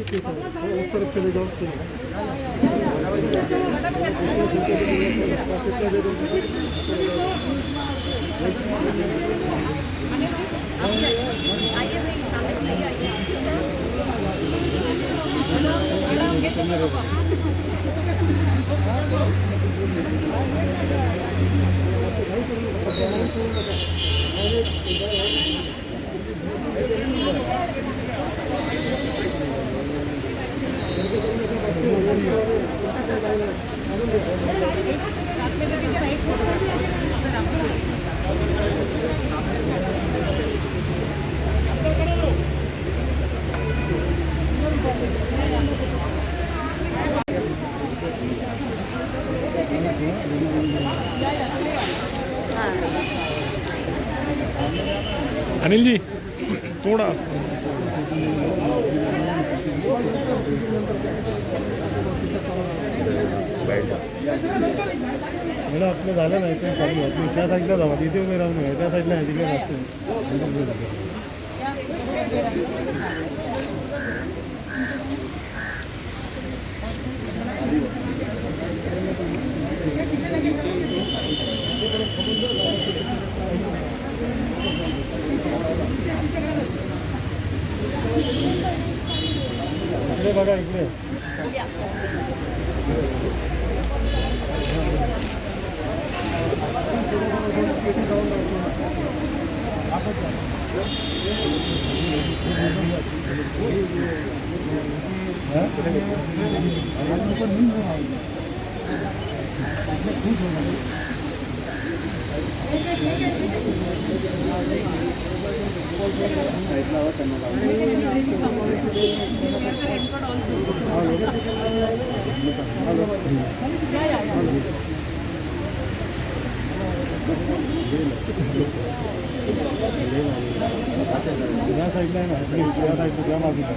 उस तरफ चले जाओ। अनिल जी थोड़ा मला आपलं झालं नाही पण चालू आहे त्या साईडला जावा तिथे उभे राहून आहे त्या साईडला आहे तिकडे रस्ते इकडे बघा इकडे या साईडला आहे ना या साईडला त्या बाजूला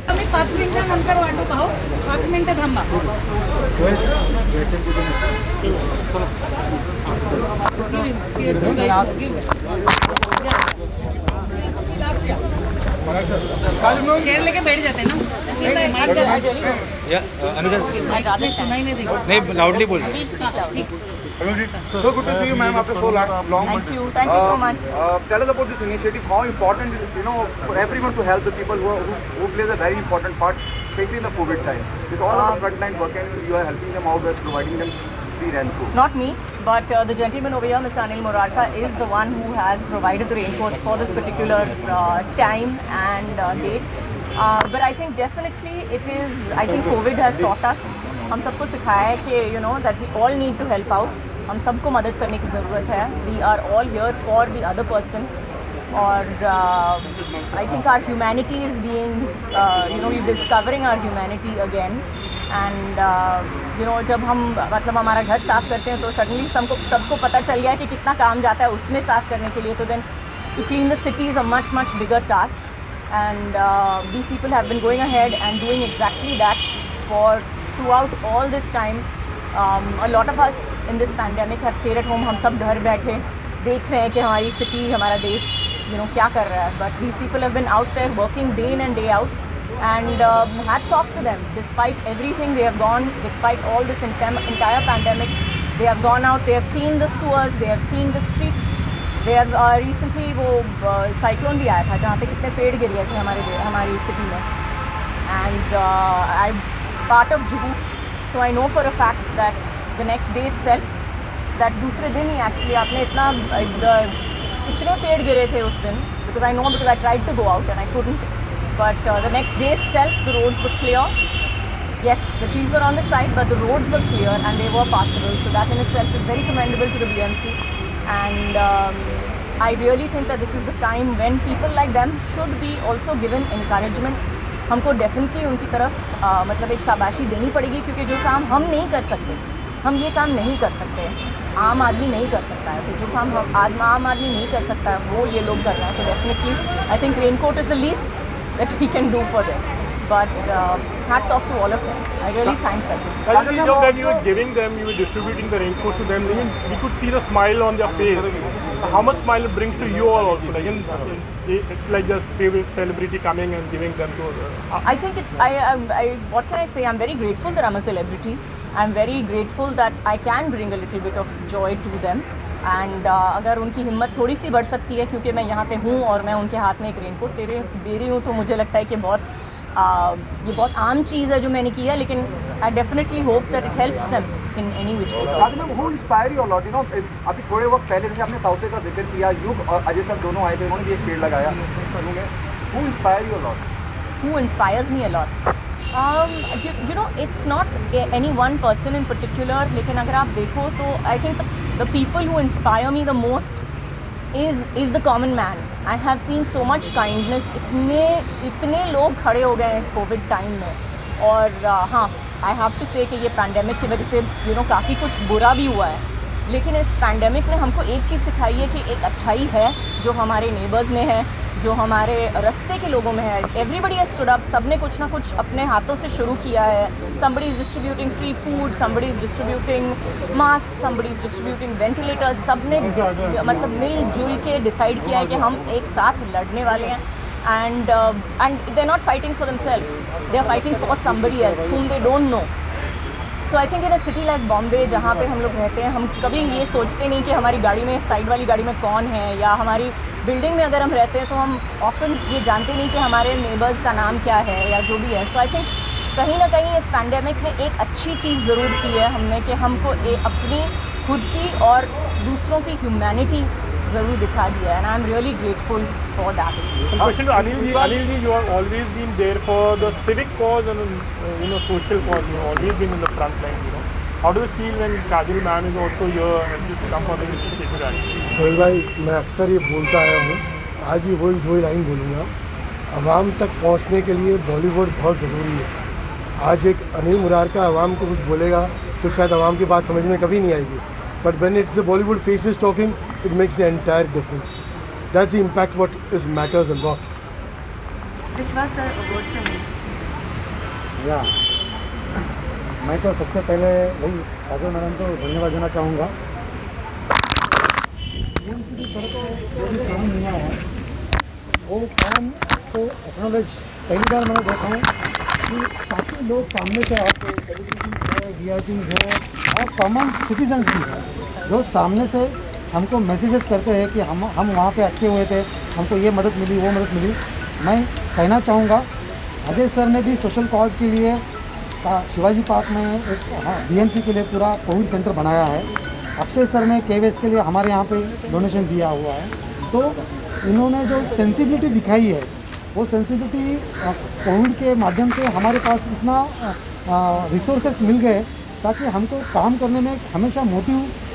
आम्ही 5 मिनिटानंतर वाटू पाहू 5 मिनिटं थांबा चेयर लेके बैठ जाते हैं ना नहीं लाउडली बोल रहे So good to see you, ma'am. After so long. Thank you so much. Tell us about this initiative. How important is it, for everyone to help the people who plays a very important part, especially in the COVID time. It's all on the front line work, and you are helping them out by providing them free raincoat. Not me, but the gentleman over here, Mr. Anil Moradka, is the one who has provided the raincoats for this particular time and date. But I think definitely I think COVID has taught us. हम सबको सिखाया है कि that we all need to help out. हम सबको मदद करने की ज़रूरत है. We are all here for the other person. और I think our humanity is being, we're discovering our humanity again. And जब हम मतलब हमारा घर साफ़ करते हैं तो सडनली सबको पता चल गया कि कितना काम जाता है उसमें साफ़ करने के लिए. तो then to clean the city is a much bigger task. And these people have been going ahead and doing exactly that for throughout all this time. A lot of us in this pandemic have stayed at home. हम सब घर बैठे देख रहे हैं कि हमारी city हमारा देश क्या कर रहा है. But these people have been out there working day in and day out. And hats off to them. Despite everything they have gone, despite all this entire pandemic, they have gone out, they have cleaned the sewers, they have cleaned the streets. They have recently वो cyclone भी आया था जहाँ पे कितने पेड़ गिर गए थे हमारी सिटी में. And I'm part of Juhu, so I know for a fact that the next day itself, that दूसरे दिन ही actually आपने इतने पेड़ गिरे थे उस दिन, because I know because I tried to go out and I couldn't. But the next day itself, the roads were clear. yes, the trees were on the side, but the roads were clear and they were passable. So that in itself is very commendable to the BMC. And I really think that this is the time when people like them should be also given encouragement. हमको definitely उनकी तरफ मतलब एक शाबाशी देनी पड़ेगी, क्योंकि जो काम हम नहीं कर सकते, हम ये काम नहीं कर सकते, आम आदमी नहीं कर सकता है, तो जो काम आम आदमी नहीं कर सकता है वो ये लोग कर रहे हैं. तो definitely I think raincoat is the least that we can do for them. But hats off to all of them. I really thank them. When you were giving them, you were distributing the raincoats to them, even we could see the smile on their face. How much smile it brings to you all also. Like it's like just favorite celebrity coming and giving them to. I think it's what can I say? I'm very grateful that I'm a celebrity. I'm very grateful that I can bring a little bit of joy to them. And अगर उनकी हिम्मत थोड़ी सी बढ़ सकती है, क्योंकि मैं यहाँ पे हूँ और मैं उनके हाथ में एक रेनकोट दे रही हूँ, तो मुझे लगता है कि ये बहुत आम चीज़ है जो मैंने की है, लेकिन I definitely hope that it helps them in any which way. Who inspire you a lot? You know, अभी थोड़े वक्त पहले जैसे आपने ताउते का जिक्र किया, युग और अजय सर दोनों आए थे, उन्होंने भी एक पेड़ लगाया. Who inspire you a lot? Who inspires me a lot? You know, it's not any one person in particular, लेकिन अगर आप देखो तो I think the people who inspire me the most is the common man. I have seen so much kindness. इतने लोग खड़े हो गए हैं इस कोविड टाइम में. और हाँ, आई हैव टू से कि ये पैंडेमिक की वजह से काफ़ी कुछ बुरा भी हुआ है, लेकिन इस पैंडेमिक ने हमको एक चीज़ सिखाई है कि एक अच्छाई है जो हमारे नेबर्स में है, जो हमारे रास्ते के लोगों में है. Everybody has stood up. सब ने कुछ ना कुछ अपने हाथों से शुरू किया है. somebody is distributing free food, somebody is distributing masks, somebody is distributing ventilators. सब ने मतलब मिलजुल के डिसाइड किया है कि हम एक साथ लड़ने वाले हैं. And they're not fighting for themselves. They're fighting for somebody else whom they don't know. So I think in a city like Bombay, जहाँ पे हम लोग रहते हैं, हम कभी ये सोचते नहीं कि हमारी गाड़ी में, साइड वाली गाड़ी में कौन है, या हमारी बिल्डिंग में अगर हम रहते हैं तो हम ऑफन ये जानते नहीं कि हमारे नेबर्स का नाम क्या है या जो भी है. सो आई थिंक कहीं ना कहीं इस पैंडेमिक ने एक अच्छी चीज़ ज़रूर की है हमने, कि हमको अपनी खुद की और दूसरों की ह्यूमैनिटी ज़रूर दिखा दिया है. And I am really grateful for that. Question to Anil ji. Anil ji, you have always been there for the civic cause and social cause. You have always been in the front line. How do you feel when Kajal ma'am is also here and just come for the initiative? Sohail भाई, मैं अक्सर ये बोलता आया हूँ, आज भी वही लाइन बोलूँगा. आवाम तक पहुँचने के लिए बॉलीवुड बहुत ज़रूरी है. आज एक अनिल मुरार का आवाम को कुछ बोलेगा तो शायद आवाम की बात समझ में कभी नहीं आएगी, but when it's the Bollywood faces talking, it makes the entire difference. That's the impact what is matters a lot. विश्वास सर, अवार्ड से या मैं तो सबसे पहले वही काजल मैडम को धन्यवाद देना चाहूँगा. जो भी काम हुआ है वो काम को एक्नॉलेज पहली बार मैंने देखा हूँ कि काफ़ी लोग सामने से आते, सेलिब्रिटीज़ है, VIPs है और कॉमन सिटीजन्स भी हैं, जो सामने से हमको मैसेजेस करते हैं कि हम वहाँ पे अटके हुए थे, हमको ये मदद मिली, वो मदद मिली. मैं कहना चाहूँगा अजय सर ने भी सोशल कॉज के लिए शिवाजी पार्क में एक BMC के लिए पूरा कोविड सेंटर बनाया है. अक्षय सर ने KVS के लिए हमारे यहाँ पे डोनेशन दिया हुआ है. तो इन्होंने जो सेंसिबिलिटी दिखाई है, वो सेंसिबिलिटी कोविड के माध्यम से हमारे पास इतना रिसोर्सेस मिल गए ताकि हमको काम करने में हमेशा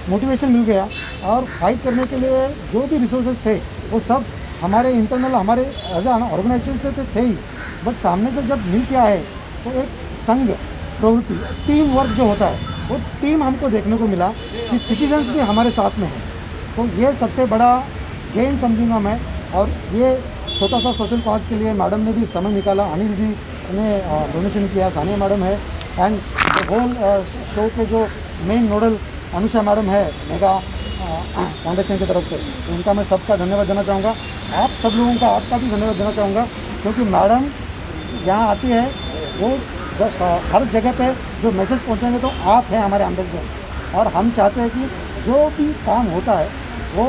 मोटिवेशन मिल गया. और फाइट करने के लिए जो भी रिसोर्सेज थे वो सब हमारे इंटरनल, हमारे एज ए ऑर्गेनाइजेशन से तो थे ही, बट सामने से जब मिल के आए तो एक संघ प्रवृत्ति, टीम वर्क जो होता है, वो टीम हमको देखने को मिला कि सिटीजन्स भी हमारे साथ में हैं. तो ये सबसे बड़ा गेन समझूंगा मैं. और ये छोटा सा सोशल कॉज के लिए मैडम ने भी समय निकाला. अनिल जी ने डोनेशन किया, सानिया मैडम है, एंड होल शो के जो मेन नोडल अनुषा मैडम है मेगा फाउंडेशन की तरफ से, उनका मैं सबका धन्यवाद देना चाहूँगा. आप सब लोगों का, आपका भी धन्यवाद देना चाहूँगा, क्योंकि मैडम यहाँ आती है, वो हर जगह पे जो मैसेज पहुँचाएंगे तो आप हैं हमारे एम्बेसडर. और हम चाहते हैं कि जो भी काम होता है वो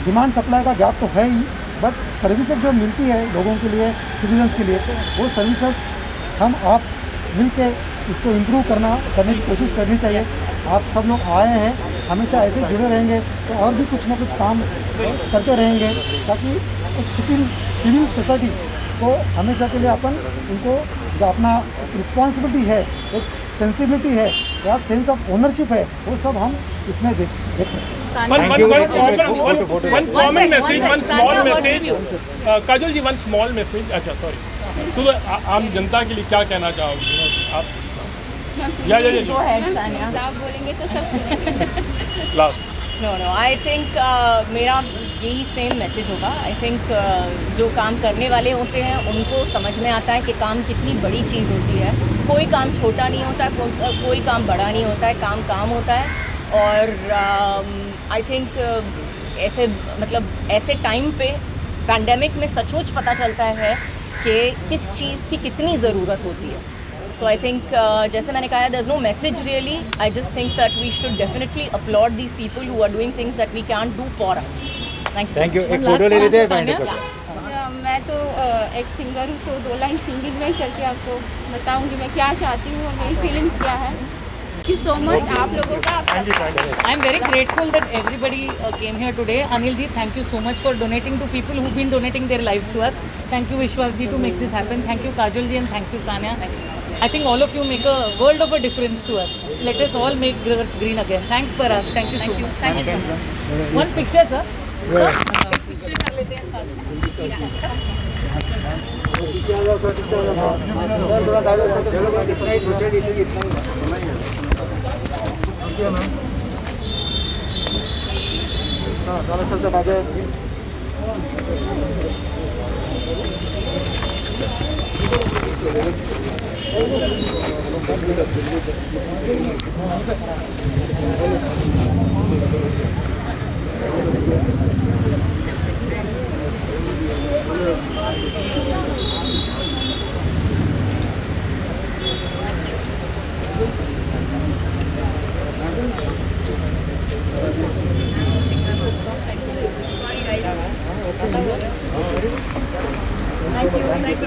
डिमांड सप्लाई का गैप तो है ही, बट सर्विसेज जो मिलती है लोगों के लिए, सिटीजन्स के लिए, वो सर्विसेज हम आप मिल के इसको इम्प्रूव करने की कोशिश करनी चाहिए. आप सब लोग आए हैं, हमेशा ऐसे जुड़े रहेंगे तो और भी कुछ ना कुछ काम करते रहेंगे, ताकि एक सिविल सोसाइटी को हमेशा के लिए अपन उनको जो अपना रिस्पॉन्सिबिलिटी है, एक सेंसिबिलिटी है या सेंस ऑफ ओनरशिप है, वो सब हम इसमें देख सकते हैं। One common message, one small message. काजल जी, one small message. अच्छा, sorry. तो आम जनता के लिए क्या कहना चाहोगे? आप Please go ahead, Sanya. आप बोलेंगे तो सब सुनेंगे। लास्ट. No, I think मेरा यही सेम मैसेज होगा. I think जो काम करने वाले होते हैं उनको समझ में आता है कि काम कितनी बड़ी चीज़ होती है. कोई काम छोटा नहीं होता, कोई काम बड़ा नहीं होता है. काम काम होता है. और आई थिंक ऐसे मतलब ऐसे टाइम पे पैंडेमिक में सचमुच पता चलता है कि किस चीज़ की कितनी ज़रूरत होती है. So I think जैसे मैंने कहा, there's no message really. I just think that we should definitely applaud these people who are doing things that we can't do for us. Thank you. Thank you. एक photo ले लेते हैं. मैं तो एक सिंगर हूँ, तो 2 लाइन सिंगिंग में करके आपको बताऊंगी मैं क्या चाहती हूँ और मेरी फीलिंग्स क्या है. थैंक यू सो मच आप लोगों का. I'm very grateful that everybody came here today. Anil ji, thank you so much for donating to people who've been donating their lives to us. Thank you Vishwas ji to make this happen. Thank you Kajal ji and thank you Sanya. I think all of you make a world of a difference to us. Let us all make Earth green again. Thanks for us. Thank you so much. Thank you so much. One picture, sir. Sir, एक picture कर लेते हैं साथ में. थोड़ा side Thank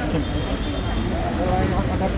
you.